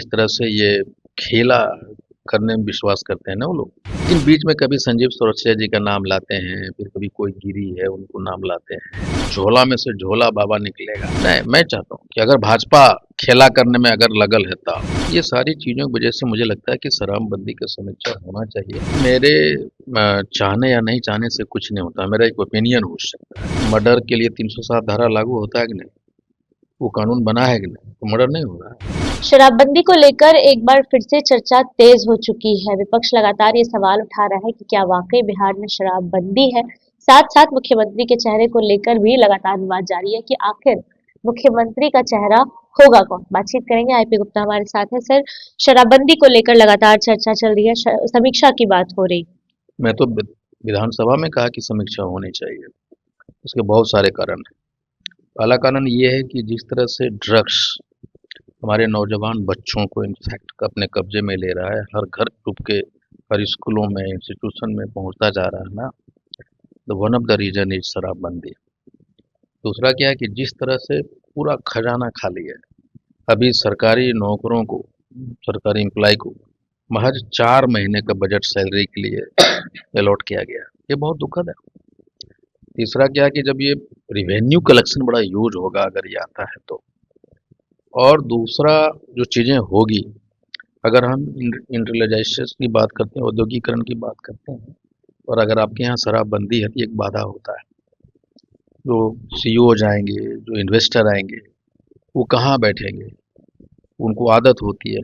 जिस तरह से ये खेला करने में विश्वास करते हैं ना वो लोग। लेकिन बीच में कभी संजीव सुरक्षिया जी का नाम लाते हैं, फिर कभी कोई गिरी है उनको नाम लाते हैं, झोला में से झोला बाबा निकलेगा। नहीं, मैं चाहता हूँ कि अगर भाजपा खेला करने में अगर लगल है तो ये सारी चीजों की वजह से मुझे लगता है कि शराबबंदी का समीक्षा होना चाहिए। मेरे चाहने या नहीं चाहने से कुछ नहीं होता, मेरा एक ओपिनियन हो सकता है। मर्डर के लिए 307 धारा लागू होता है कि नहीं, वो कानून बना है कि नहीं, तो मर्डर नहीं हो रहा है। शराबबंदी को लेकर एक बार फिर से चर्चा तेज हो चुकी है। विपक्ष लगातार ये सवाल उठा रहा है कि क्या वाकई बिहार में शराबबंदी है। साथ साथ मुख्यमंत्री के चेहरे को लेकर भी लगातार विवाद जारी है कि आखिर मुख्यमंत्री का चेहरा होगा कौन। बातचीत करेंगे, आईपी गुप्ता हमारे साथ है। सर, शराबबंदी को लेकर लगातार चर्चा चल रही है, समीक्षा की बात हो रही। मैं तो विधानसभा में कहा कि समीक्षा होनी चाहिए। उसके बहुत सारे कारण हैं। पहला कारण ये है कि जिस तरह से ड्रग्स हमारे नौजवान बच्चों को इनफैक्ट अपने कब्जे में ले रहा है, हर घर डूब के हर स्कूलों में इंस्टीट्यूशन में पहुंचता जा रहा है ना, तो one of the reason is शराबबंदी। दूसरा क्या है कि जिस तरह से पूरा खजाना खाली है, अभी सरकारी नौकरों को, सरकारी एम्प्लॉय को महज 4 महीने का बजट सैलरी के लिए अलॉट किया गया। ये बहुत दुखद है। तीसरा क्या है कि जब ये रिवेन्यू कलेक्शन बड़ा यूज होगा अगर ये आता है तो, और दूसरा जो चीज़ें होगी, अगर हम इंडस्ट्रियलाइजेशन की बात करते हैं, औद्योगिकरण की बात करते हैं, और अगर आपके यहाँ शराबबंदी है तो एक बाधा होता है। जो सीईओ जाएंगे, जो इन्वेस्टर आएंगे, वो कहाँ बैठेंगे, उनको आदत होती है।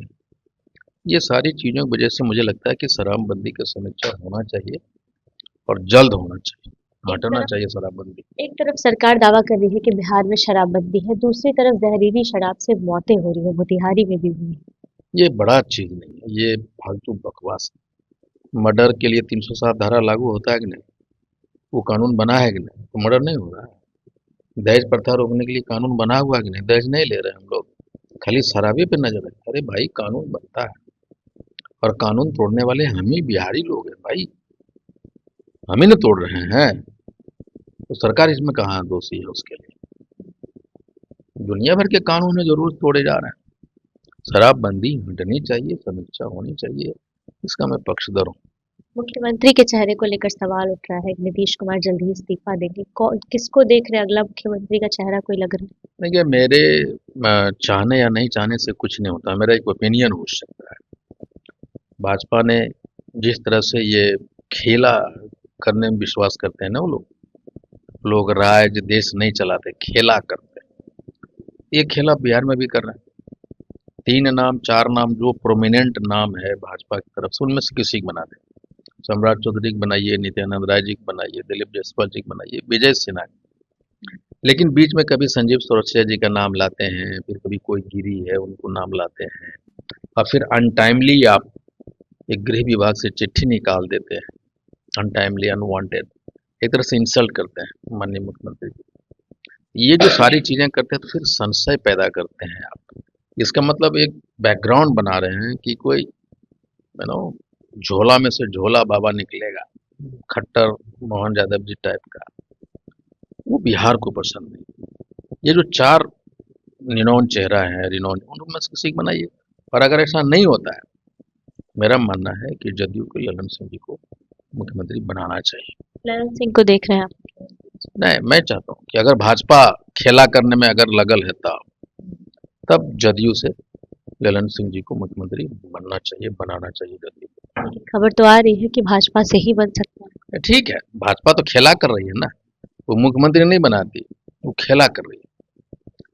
ये सारी चीज़ों की वजह से मुझे लगता है कि शराबबंदी का समीक्षा होना चाहिए और जल्द होना चाहिए, एक हटना तरफ चाहिए शराबबंदी। एक तरफ सरकार दावा कर रही है कि बिहार में शराबबंदी है, दूसरी तरफ जहरीली शराब से मौतें हो रही है, मोतिहारी में भी हुई है। ये बड़ा चीज़ नहीं है, ये फालतू बकवास है। मर्डर के लिए 307 धारा लागू होता है कि नहीं, वो कानून बना है कि नहीं, तो मर्डर नहीं हो रहा है। दहेज प्रथा रोकने के लिए कानून बना हुआ है कि नहीं, दहेज नहीं ले रहे हम लोग, खाली शराबी पे नजर है। अरे भाई, कानून बनता है और कानून तोड़ने वाले हम ही बिहारी लोग हैं भाई, हम ही ना तोड़ रहे हैं। तो सरकार इसमें कहाँ दोषी है उसके लिए? दुनिया भर के कानून है जो रोज तोड़े जा रहे हैं। शराबबंदी हटनी चाहिए, समीक्षा होनी चाहिए, इसका मैं पक्षधर हूँ। मुख्यमंत्री के चेहरे को लेकर सवाल उठ रहा है कि नीतीश कुमार जल्द ही इस्तीफा देंगे। किसको देख रहे हैं अगला मुख्यमंत्री का चेहरा कोई लग रहा है? देखिए, मेरे चाहने या नहीं चाहने से कुछ नहीं होता, मेरा एक ओपिनियन हो सकता है। भाजपा ने जिस तरह से ये खेला करने में विश्वास करते हैं ना वो लोग राज्य देश नहीं चलाते, खेला करते हैं। ये खेला बिहार में भी कर रहे हैं। 3 नाम 4 नाम जो प्रोमिनेंट नाम है भाजपा की तरफ से, उनमें से किसी को बना दें। सम्राट चौधरी को बनाइए, नित्यानंद राय जी को बनाइए, दिलीप जायसवाल जी को बनाइए, विजय सिन्हा। लेकिन बीच में कभी संजीव सुरक्षिया जी का नाम लाते हैं, फिर कभी कोई गिरी है उनको नाम लाते हैं, और फिर अनटाइमली आप एक गृह विभाग से चिट्ठी निकाल देते हैं, अनटाइमली, अनवांटेड, एक तरह से इंसल्ट करते हैं माननीय मुख्यमंत्री जी। ये जो सारी चीजें करते हैं तो फिर संशय पैदा करते हैं आप। इसका मतलब एक बैकग्राउंड बना रहे हैं कि कोई नो झोला में से झोला बाबा निकलेगा, खट्टर मोहन यादव जी टाइप का। वो बिहार को पसंद नहीं। ये जो 4 निनौन चेहरा है, रिनौन, उनमें से किसी को बनाइए। और अगर ऐसा नहीं होता है, मेरा मानना है कि जदयू को ललन सिंह जी को मुख्यमंत्री बनाना चाहिए। ललन सिंह को देख रहे हैं आप? नहीं, मैं चाहता हूँ कि अगर भाजपा खेला करने में अगर लगल है तब जदयू से ललन सिंह जी को मुख्यमंत्री बनना चाहिए, बनाना चाहिए जदयू लेकिन खबर तो आ रही है कि भाजपा से ही बन सकता है। को। ठीक है, भाजपा तो खेला कर रही है ना, वो मुख्यमंत्री नहीं बनाती, वो खेला कर रही है।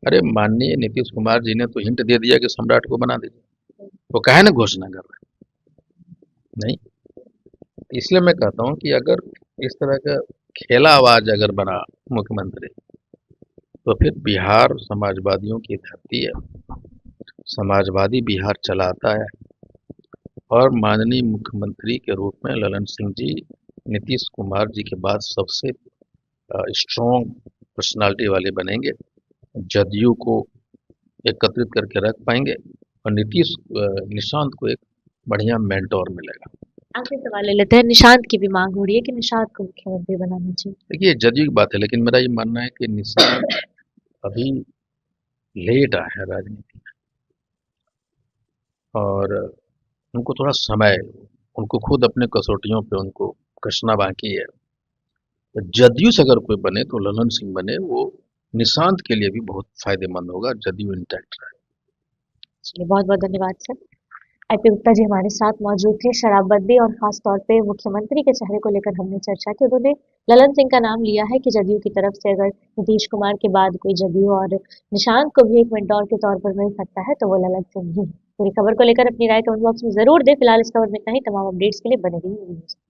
अरे माननीय नीतीश कुमार जी ने तो हिंट दे दिया कि सम्राट को बना दीजिए, वो काहे ना घोषणा कर रहे हैं? नहीं, इसलिए मैं कहता हूँ कि अगर इस तरह का खेला आवाज अगर बना मुख्यमंत्री, तो फिर बिहार समाजवादियों की धरती है, समाजवादी बिहार चलाता है, और माननीय मुख्यमंत्री के रूप में ललन सिंह जी नीतीश कुमार जी के बाद सबसे स्ट्रॉन्ग पर्सनालिटी वाले बनेंगे। जदयू को एकत्रित करके रख पाएंगे, और निशांत को एक बढ़िया मेंटोर मिलेगा। आखिरी सवाल ले लेते हैं। निशांत की भी मांग हो रही है कि निशांत को मुख्यमंत्री बनाना चाहिए। देखिए, जदयू की बात है, लेकिन मेरा ये मानना है कि निशांत अभी लेट आया है राजनीति। और उनको थोड़ा समय, उनको खुद अपने कसौटियों पे उनको कसना बाकी है। तो जदयू से अगर कोई बने तो ललन सिंह बने, वो निशांत के लिए भी बहुत फायदेमंद होगा, जदयू इंटैक्ट रहे। चलिए बहुत बहुत धन्यवाद सर। आईपी गुप्ता जी हमारे साथ मौजूद थे। शराबबंदी और खास तौर पे मुख्यमंत्री के चेहरे को लेकर हमने चर्चा की। उन्होंने ललन सिंह का नाम लिया है कि जदयू की तरफ से अगर नीतीश कुमार के बाद कोई जदयू और निशांत को भी एक मेंटोर के तौर पर मिल सकता है तो वो ललन सिंह ही है। पूरी खबर को लेकर अपनी राय कमेंट बॉक्स में जरूर दें। फिलहाल इस खबर में इतना ही। तमाम अपडेट्स के लिए बने रहिए न्यूज़।